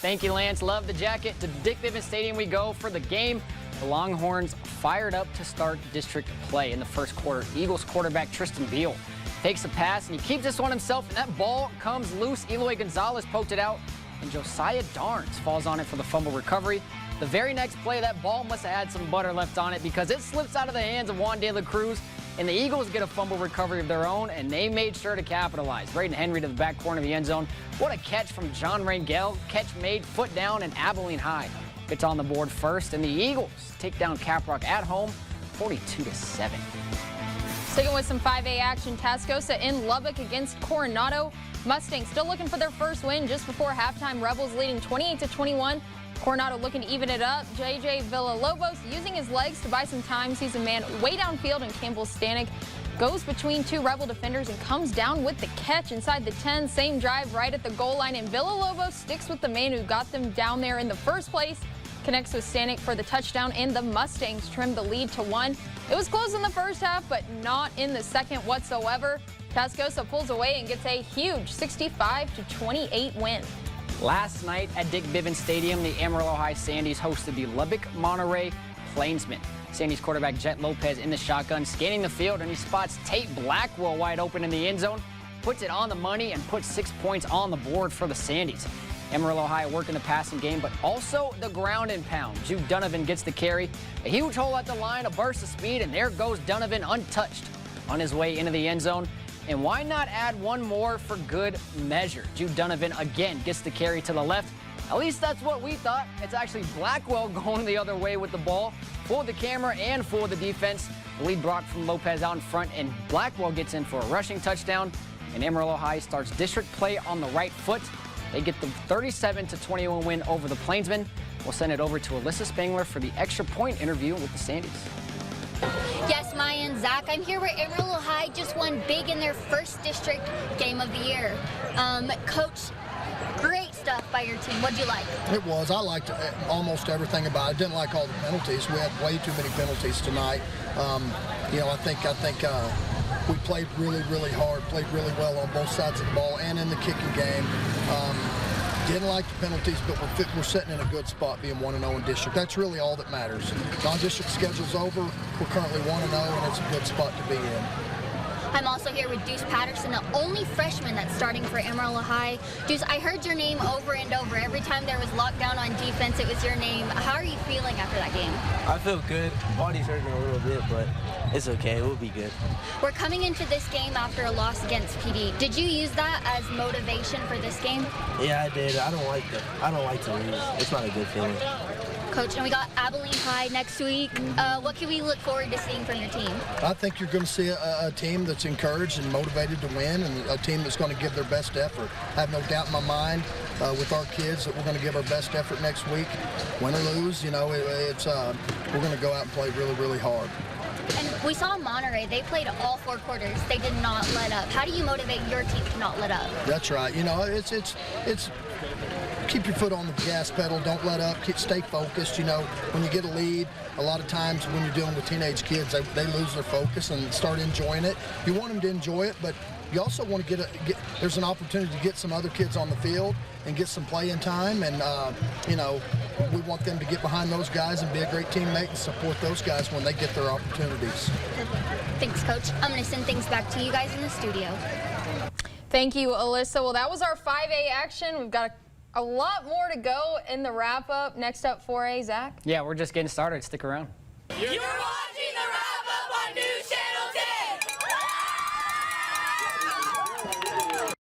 Thank you, Lance. Love the jacket. To Dick Bivens Stadium we go for the game. The Longhorns fired up to start district play in the first quarter. Eagles quarterback Tristan Beal takes a pass, and he keeps this one himself, and that ball comes loose. Eloy Gonzalez poked it out, and Josiah Darnes falls on it for the fumble recovery. The very next play, that ball must have had some butter left on it because it slips out of the hands of Juan De La Cruz, and the Eagles get a fumble recovery of their own, and they made sure to capitalize. Braden Henry to the back corner of the end zone. What a catch from John Rangel. Catch made, foot down, and Abilene High gets on the board first, and the Eagles take down Caprock at home, 42-7. Sticking with some 5A action, Tascosa in Lubbock against Coronado. Mustangs still looking for their first win just before halftime. Rebels leading 28-21. Coronado looking to even it up. J.J. Villalobos using his legs to buy some time. Sees a man way downfield, and Campbell Stanek goes between two Rebel defenders and comes down with the catch inside the 10. Same drive right at the goal line, and Villalobos sticks with the man who got them down there in the first place. Connects with Stanek for the touchdown, and the Mustangs trim the lead to 1. It was close in the first half, but not in the second whatsoever. Tascosa pulls away and gets a huge 65-28 win. Last night at Dick Bivens Stadium, the Amarillo High Sandies hosted the Lubbock Monterey Plainsmen. Sandies quarterback Jet Lopez in the shotgun, scanning the field, and he spots Tate Blackwell wide open in the end zone, puts it on the money, and puts 6 points on the board for the Sandies. Amarillo High working the passing game, but also the ground and pound. Jude Donovan gets the carry. A huge hole at the line, a burst of speed, and there goes Donovan untouched on his way into the end zone. And why not add one more for good measure? Jude Donovan again gets the carry to the left. At least that's what we thought. It's actually Blackwell going the other way with the ball. Fooled the camera and fooled the defense. The lead brought from Lopez out in front, and Blackwell gets in for a rushing touchdown. And Amarillo High starts district play on the right foot. They get the 37-21 win over the Plainsmen. We'll send it over to Alyssa Spangler for the extra point interview with the Sandies. Yes, Maya and Zach, I'm here where Amarillo High just won big in their first district game of the year. Coach, great stuff by your team. What'd you like? It was. I liked almost everything about it. Didn't like all the penalties. We had way too many penalties tonight. I think we played really, really hard, played really well on both sides of the ball and in the kicking game. Didn't like the penalties, but we're sitting in a good spot being 1-0 in district. That's really all that matters. Non-district schedule's over. We're currently 1-0, and it's a good spot to be in. I'm also here with Deuce Patterson, the only freshman that's starting for Amarillo High. Deuce, I heard your name over and over. Every time there was lockdown on defense, it was your name. How are you feeling after that game? I feel good. Body's hurting a little bit, but it's okay. We'll be good. We're coming into this game after a loss against PD. Did you use that as motivation for this game? Yeah, I did. I don't like to lose. It's not a good feeling. Coach, and we got Abilene High next week. What can we look forward to seeing from your team? I think you're going to see a team that's encouraged and motivated to win, and a team that's going to give their best effort. I have no doubt in my mind with our kids that we're going to give our best effort next week. Win or lose, we're going to go out and play really, really hard. And we saw Monterey. They played all 4 quarters. They did not let up. How do you motivate your team to not let up? That's right. It's keep your foot on the gas pedal. Don't let up. Stay focused. When you get a lead, a lot of times when you're dealing with teenage kids, they lose their focus and start enjoying it. You want them to enjoy it, but you also want to there's an opportunity to get some other kids on the field and get some playing time. And, we want them to get behind those guys and be a great teammate and support those guys when they get their opportunities. Thanks, Coach. I'm going to send things back to you guys in the studio. Thank you, Alyssa. Well, that was our 5A action. We've got a lot more to go in the wrap-up. Next up, 4A, Zach. Yeah, we're just getting started. Stick around. You're watching